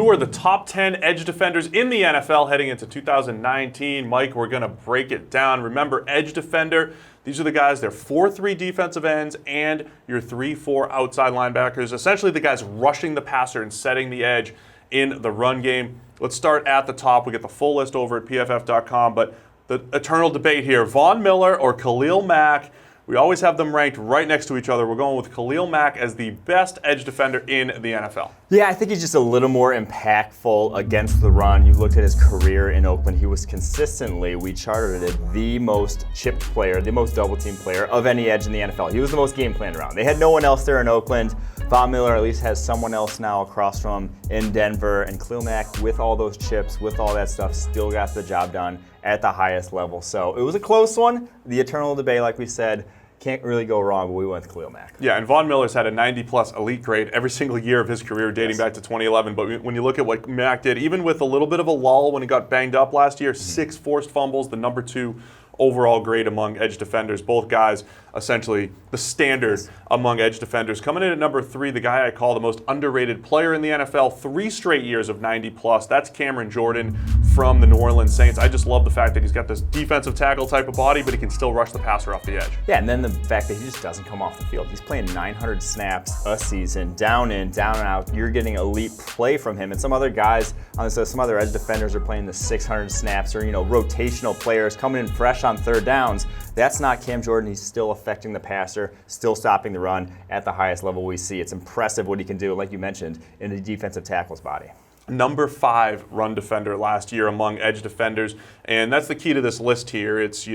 who are the top 10 edge defenders in the NFL heading into 2019. Mike, we're going to break it down. Remember, edge defender, these are the guys, they're 4-3 defensive ends and your 3-4 outside linebackers. Essentially the guys rushing the passer and setting the edge in the run game. Let's start at the top. We get the full list over at PFF.com, but the eternal debate here, Von Miller or Khalil Mack. We always have them ranked right next to each other. We're going with Khalil Mack as the best edge defender in the NFL. Yeah, I think he's just a little more impactful against the run. You looked at his career in Oakland. He was consistently, we charted it, the most chipped player, the most double-team player of any edge in the NFL. He was the most game planned around. They had no one else there in Oakland. Von Miller at least has someone else now across from him in Denver. And Khalil Mack, with all those chips, with all that stuff, still got the job done at the highest level. So it was a close one. The eternal debate, like we said, can't really go wrong, but we went with Khalil Mack. Yeah, and Von Miller's had a 90-plus elite grade every single year of his career dating back to 2011. But when you look at what Mack did, even with a little bit of a lull when he got banged up last year, 6 forced fumbles, the number 2 overall grade among edge defenders. Both guys essentially the standard among edge defenders. Coming in at number 3, the guy I call the most underrated player in the NFL, 3 straight years of 90-plus. That's Cameron Jordan from the New Orleans Saints. I just love the fact that he's got this defensive tackle type of body, but he can still rush the passer off the edge. Yeah, and then the fact that he just doesn't come off the field. He's playing 900 snaps a season, down in, down and out. You're getting elite play from him. And some other guys, some other edge defenders are playing the 600 snaps or, rotational players coming in fresh on third downs. That's not Cam Jordan. He's still affecting the passer, still stopping the run at the highest level we see. It's impressive what he can do, like you mentioned, in the defensive tackle's body. Number 5 run defender last year among edge defenders, and that's the key to this list here. It's,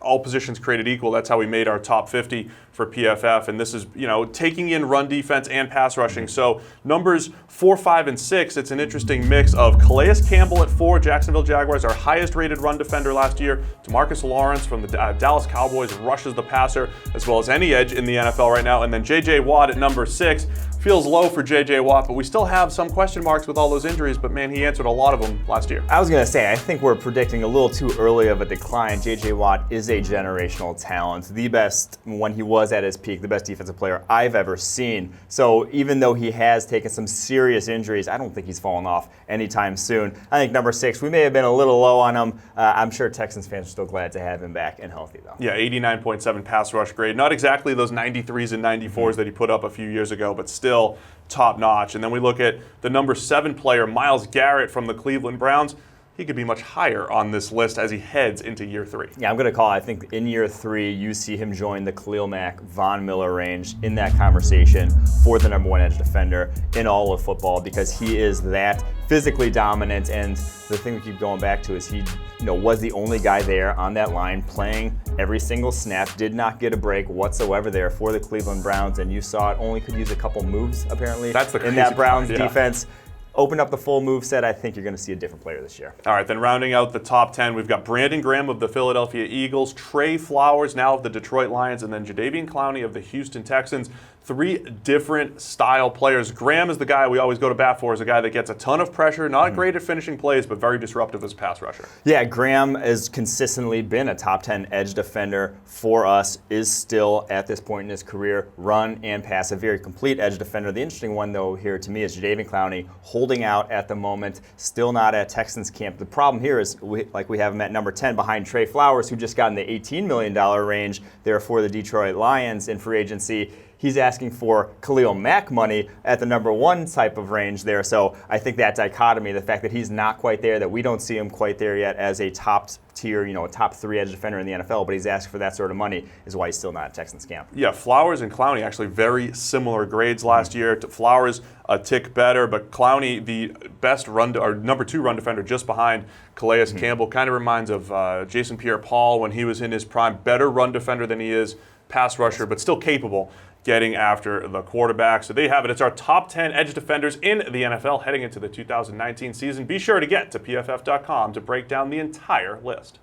all positions created equal. That's how we made our top 50 for PFF, and this is, taking in run defense and pass rushing. So numbers 4, 5, and 6, it's an interesting mix of Calais Campbell at 4, Jacksonville Jaguars, our highest rated run defender last year. DeMarcus Lawrence from the Dallas Cowboys rushes the passer as well as any edge in the NFL right now. And then J.J. Watt at number 6. Feels low for J.J. Watt, but we still have some question marks with all those injuries, but man, he answered a lot of them last year. I was going to say, I think we're predicting a little too early of a decline. J.J. Watt is a generational talent, the best, when he was at his peak, the best defensive player I've ever seen. So even though he has taken some serious injuries, I don't think he's fallen off anytime soon. I think number 6, we may have been a little low on him. I'm sure Texans fans are still glad to have him back and healthy, though. Yeah, 89.7 pass rush grade. Not exactly those 93s and 94s that he put up a few years ago, but still top notch. And then we look at the number 7 player, Myles Garrett from the Cleveland Browns. He could be much higher on this list as he heads into year 3. Yeah, I'm going to call, I think in year 3, you see him join the Khalil Mack, Von Miller range in that conversation for the number 1 edge defender in all of football, because he is that physically dominant. And the thing we keep going back to is he was the only guy there on that line playing every single snap, did not get a break whatsoever there for the Cleveland Browns. And you saw it, only could use a couple moves apparently in that Browns defense. Open up the full move set, I think you're going to see a different player this year. All right, then rounding out the top 10, we've got Brandon Graham of the Philadelphia Eagles, Trey Flowers now of the Detroit Lions, and then Jadeveon Clowney of the Houston Texans. 3 different style players. Graham is the guy we always go to bat for, is a guy that gets a ton of pressure, not great at finishing plays, but very disruptive as a pass rusher. Yeah, Graham has consistently been a top 10 edge defender for us, is still at this point in his career, run and pass, a very complete edge defender. The interesting one, though, here to me is Jadeveon Clowney, holding out at the moment, still not at Texans camp. The problem here is, we have him at number 10 behind Trey Flowers, who just got in the $18 million range there for the Detroit Lions in free agency. He's asking for Khalil Mack money at the number 1 type of range there. So I think that dichotomy, the fact that he's not quite there, that we don't see him quite there yet as a top tier, a top 3 edge defender in the NFL, but he's asking for that sort of money, is why he's still not at Texans camp. Yeah, Flowers and Clowney actually very similar grades last year. Flowers a tick better, but Clowney the best number 2 run defender just behind Calais Campbell. Kind of reminds of Jason Pierre-Paul when he was in his prime. Better run defender than he is pass rusher, but still capable getting after the quarterback. So there you have it. It's our top 10 edge defenders in the NFL heading into the 2019 season. Be sure to get to PFF.com to break down the entire list.